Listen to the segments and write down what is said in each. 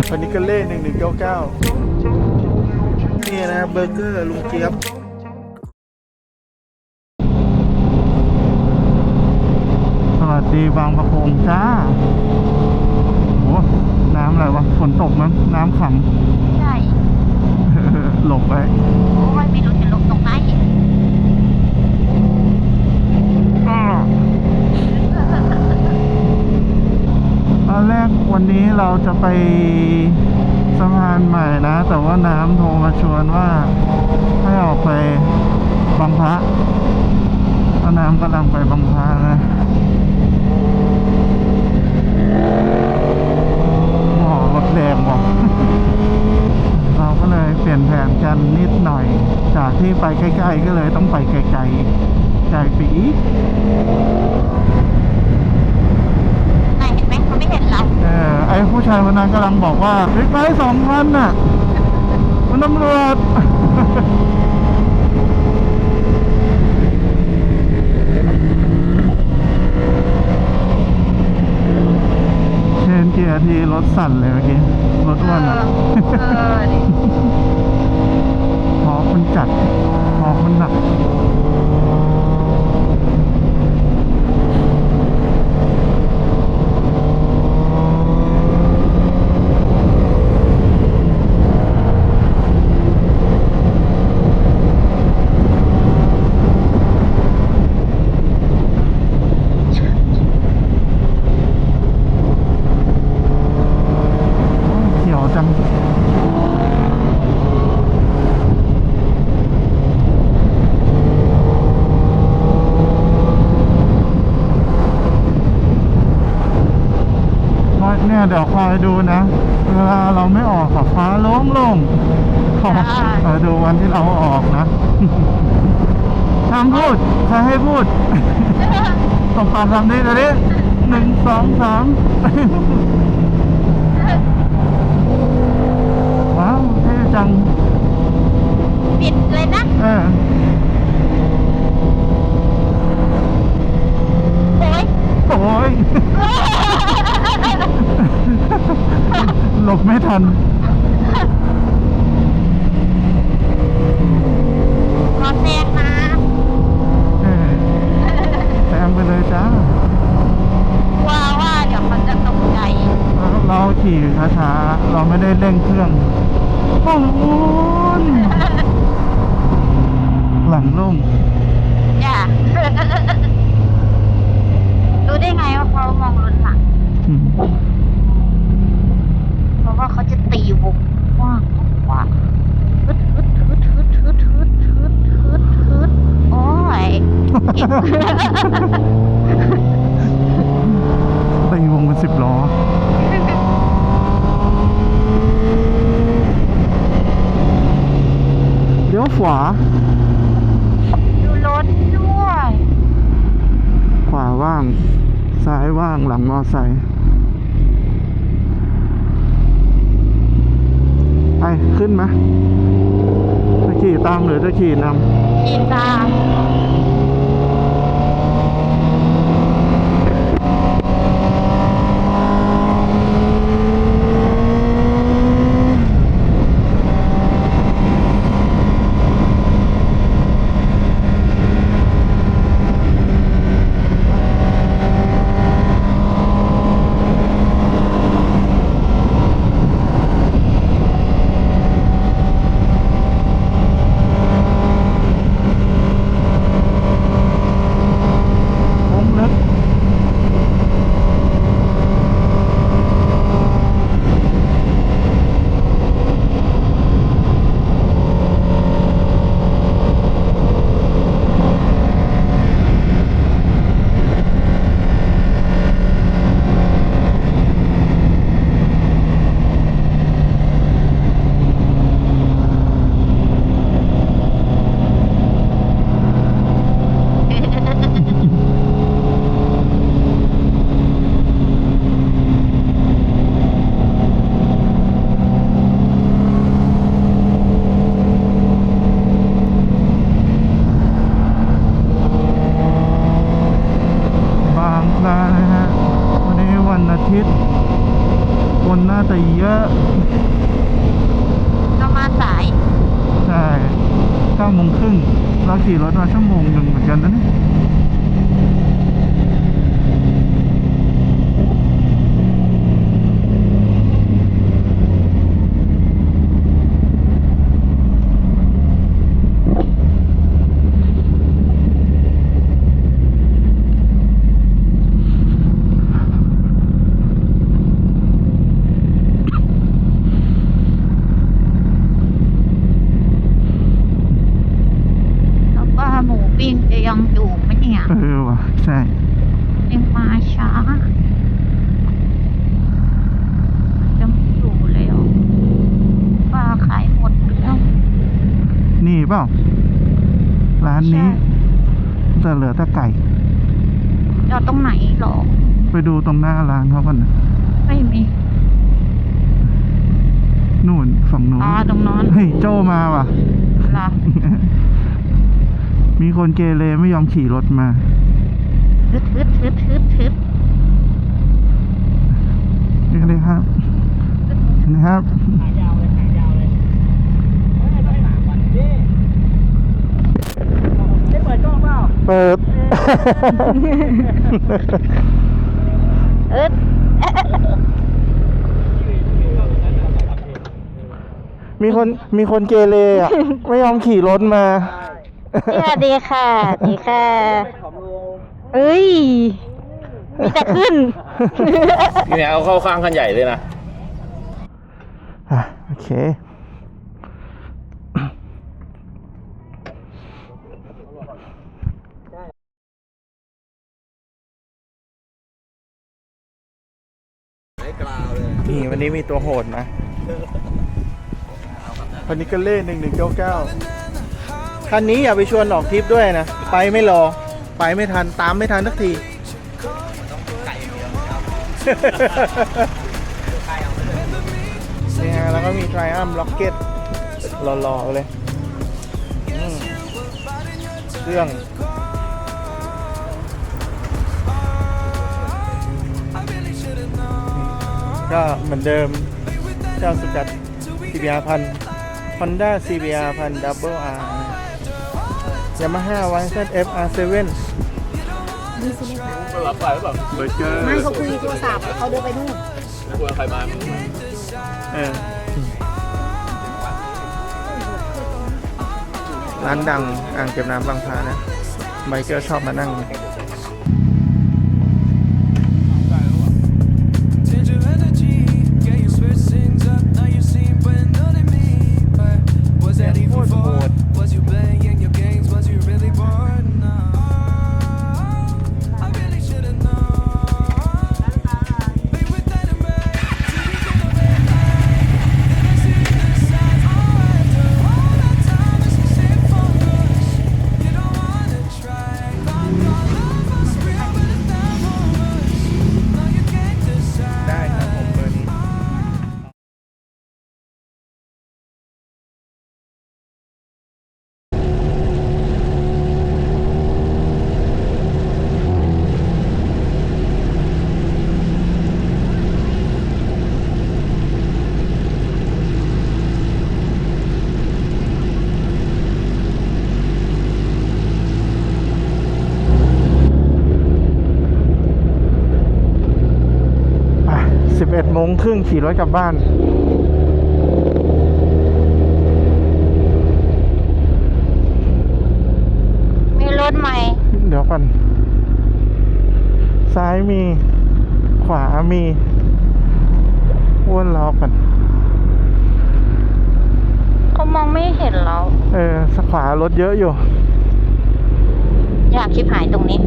พนิกาเล่1199นี่นะเบอร์เกอร์ลุงเจี๊ยบสวัสดีบางประกงจ้าโอ้น้ำอะไรวะฝนตกมั้งน้ำขังใช่ หลบไปโอ้ยไม่รู้จะลงตรงไหนตอนแรกวันนี้เราจะไปสะพานใหม่นะแต่ว่าน้ำโทรมาชวนว่าให้ออกไปบางพระเพราะน้ำกำลังไปบางพระนะหมอรถแรงบอก เราก็เลยเปลี่ยนแผนกันนิดหน่อยจากที่ไปใกล้ๆก็เลยต้องไปไกลๆไกลไปอีกไหนเห็นไหมเขาไม่เห็นเราไอ้ผู้ชายคนนั้นกำลังบอกว่าบิ๊กไบค์2,000น่ะมันตำรวจ เชนเกียร์ทีรถสั่นเลยเมื่อกี้รถอ้วนอ่ะพอคนจัดพอคนหนักจังเนี่ยเดี๋ยวคอยดูนะเวลาเราไม่ออกกับฟ้าโล่งๆขอดูวันที่เราออกนะห้ามพูดใครให้พูดต้องการทำนี้เลย1 2 3ว้าวเท่จังปิดเลยนะโอ้ยหลบไม่ทันรอแซงนะแซงไปเลยจ้าว่าเดี๋ยวเขาจะตกใจเราขี่ช้าๆเราไม่ได้เร่งเครื่องโอ้โหหลังลุ่มจ้ะรู้ได้ไงว่าเขามองรถหลังเพราะว่าเขาจะตีวงกว้างฮึดโอ้ยตีวงเป็น10 ล้อเลี้ยวขวาดูรถด้วยขวาว่างซ้ายว่างหลังมอไซค์ไปขึ้นไหมจะขี่ตามหรือจะขี่นำขี่ตาม แต่เยอะ เรามาสาย ใช่9:30เราขี่รถมา1 ชั่วโมงเหมือนกันนะเนี่ยแล้วก็หมูปิ้งจะยังอยู่ไหมเนี่ย ว่ะใช่ ยังมาช้ายังไม่อยู่เลยอ่ะป้าขายหมดแล้ว นี่เปล่าร้านนี้จะเหลือแต่ไก่ จอดตรงไหนหรอ ไปดูตรงหน้าร้านเขาก่อนนะ ไม่มี นู่นฝั่งนู้น อ๋อตรงนั้น เฮ้ยโจมาว่ะ ล่ะ มีคนเกเรไม่ยอมขี่รถมา ทึด นี่เลยครับนะครับ ขายาวเลยได้3 วันดิได้เปิดกล้องเปล่า เปิด อึด มีคนเกเรอ่ะ ไม่ยอมขี่รถมา ดีค่ะดีค่ะ ของลุง เอ้ย มีแต่ขึ้น นี่เอาเข้าข้างคันใหญ่เลยนะ โอเค นี่วันนี้มีตัวโหดนะวันนี้ก็เล่น1199คันนี้อย่าไปชวนออกทริปด้วยนะ ไปไม่รอ ไปไม่ทัน ตามไม่ทันสักที นี่ฮะแล้วก็มี Triumph Rocket หล่อๆเลยเครื่องก็เหมือนเดิมเจ้าสุกัด CBR 1000 Honda CBR 1000 Double R Yamaha YZF R7 ก็รับไปหรือเปล่าเบอร์เกอร์ ไม่เขาคุยโทรศัพท์เขาเดินไปนู่น กลัวใครมา ร้านดังอ่างเก็บน้ำบางพานะไบเกอร์ชอบมานั่ง Change your energy, yeah, you switch things up. Now you seem brand new to me. But was that even for? Was you playing your games? Was you really bored? No, I really should've known. Babe, with that in mind, do we get away? Then I see the signs. Oh, after all that time, it's the same focus. You don't wanna try. Love was real, but it's not over. No, you can't decide. ได้ครับผมเบอร์นี้11:30ขี่รถกลับบ้าน มีรถใหม่ เดี๋ยวก่อนซ้ายมี ขวามีวนล้อก่อน เขามองไม่เห็นเรา ขวารถเยอะอยู่ อยากชิบหายตรงนี้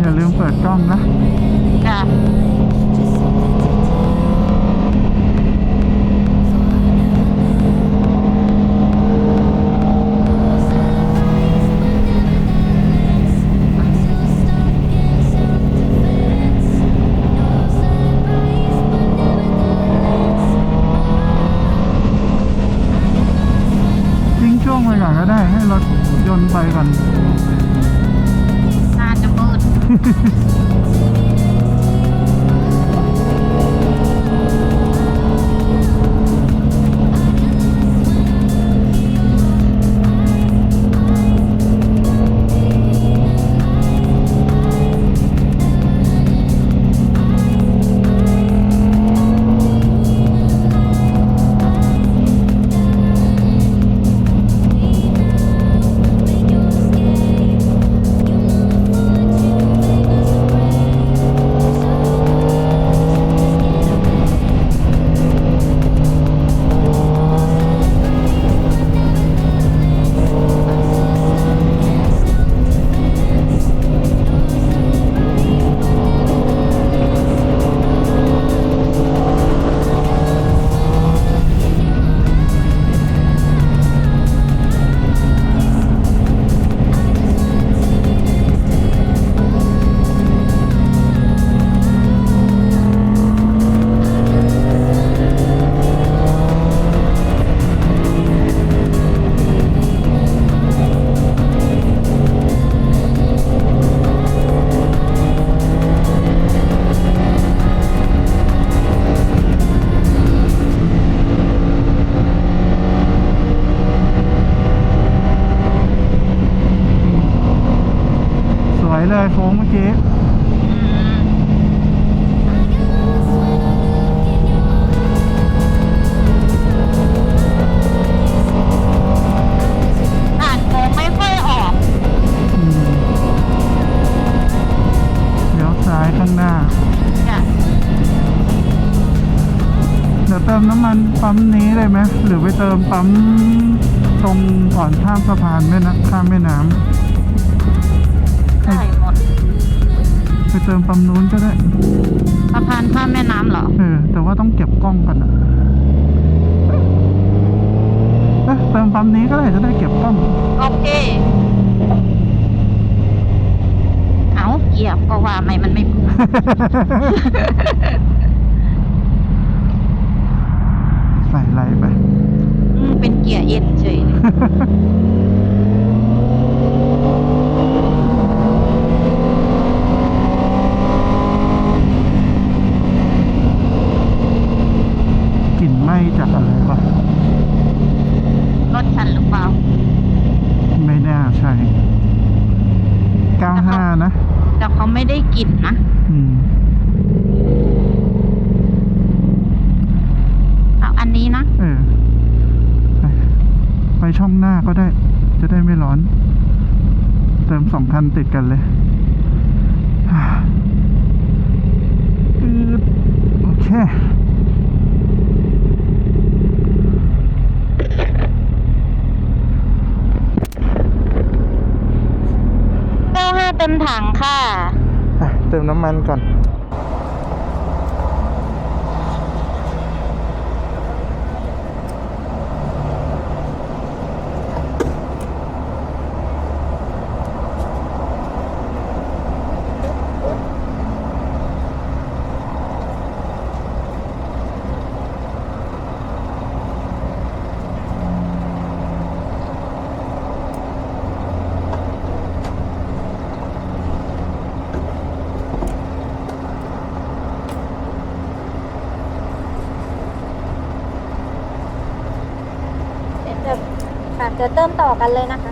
อย่าลืมเปิดกล้องนะ ค่ะ สวยเลยโค้งเมื่อกี้ อ่านโค้งไม่ค่อยออก เลี้ยวซ้ายข้างหน้า จ้ะ เดี๋ยวเติมน้ำมันปั๊มนี้เลยไหมหรือไปเติมปั๊มตรงก่อนข้ามสะพานข้ามแม่น้ำ ได้หมด ไปเติมปั๊มนู้นก็ได้ สะพานข้ามแม่น้ำเหรอ แต่ว่าต้องเก็บกล้องก่อนอะเติมปั๊มนี้ก็ได้จะได้เก็บกล้อง โอเค เอาเหยียบก็ว่าไม่มันไม่ ใส่ไหลไป เป็นเกียร์เอ็นเฉยเลย กลิ่นไหม้จากอะไรวะ รถฉันหรือเปล่า ไม่น่าใช่ 95 นะ แต่เขาไม่ได้กลิ่นนะ เอาอันนี้นะ ไปช่องหน้าก็ได้ จะได้ไม่ร้อน เติม2 คันติดกันเลยโอเค 95เต็มถังค่ะ เติมน้ำมันก่อน เดี๋ยวเติมต่อกันเลยนะคะ